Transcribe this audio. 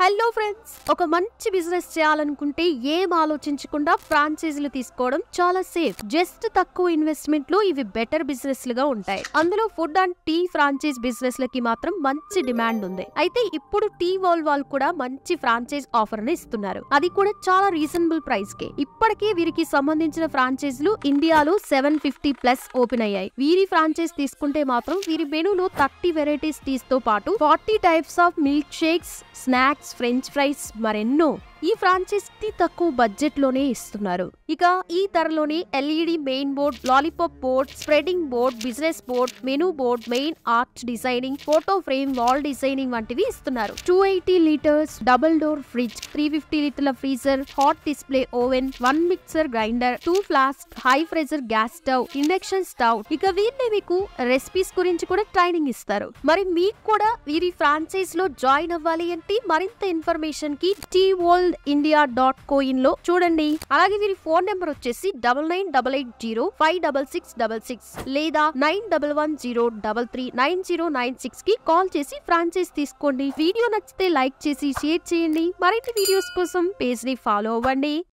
Hello friends, ఒక మంచి business చేయాలనుకుంటే ఏం ఆలోచించకుండా ఫ్రాంచైజీలు తీసుకోవడం చాలా సేఫ్. జస్ట్ తక్కువ ఇన్వెస్ట్మెంట్ లో ఇవి బెటర్ బిజినెస్ లుగా ఉంటాయి. అందులో food and tea franchise business లకి మాత్రం మంచి డిమాండ్ ఉంది. అయితే ఇప్పుడు టీ వరల్డ్ వాళ్ళు కూడా మంచి ఫ్రాంచైజ్ ఆఫర్ ని ఇస్తున్నారు. అది కూడా చాలా రీజనబుల్ ప్రైస్ కే. ఇప్పటికే వీరికి సంబంధించిన ఫ్రాంచైజీలు ఇండియాలో 750+ ఓపెన్ అయ్యాయి. వీరి ఫ్రాంచైజ్ తీసుకుంటే మాత్రం వీరి మెనూలో 30 వెరైటీస్ టీస్ తో పాటు 40 types of milk shakes, snacks, French fries మరెన్నో ఈ ఫ్రాంచైజ్ కి తక్కువ బడ్జెట్ లోనే ఇస్తున్నారు. ఇక ఈ ధరలోనే LED main board, lollipop board, spreading board, business board, menu board, main art designing, photo frame, wall designing వంటివి ఇస్తున్నారు. 280 లీటర్స్ డబుల్ డోర్ ఫ్రిడ్జ్, 350 లీటర్ల freezer, hot display oven, 1 mixer grinder, 2 flask, high pressure gas stove, induction stove. ఇక వీరిని మీకు recipes గురించి కూడా training ఇస్తారు. మరి మీకు కూడా వీరి ఫ్రాంచైజ్ లో జాయిన్ అవ్వాలి అంటే మరింత ఇన్ఫర్మేషన్ కి teaworldindia.coin లో చూడండి. అలాగే వీరి ఫోన్ నెంబర్ వచ్చేసి 9988056666 లేదా 9110339096 కి కాల్ చేసి ఫ్రాంచైజ్ తీసుకోండి. వీడియో నచ్చితే లైక్ చేసి షేర్ చేయండి. మరిన్ని వీడియోస్ కోసం పేజ్ ని ఫాలో అవ్వండి.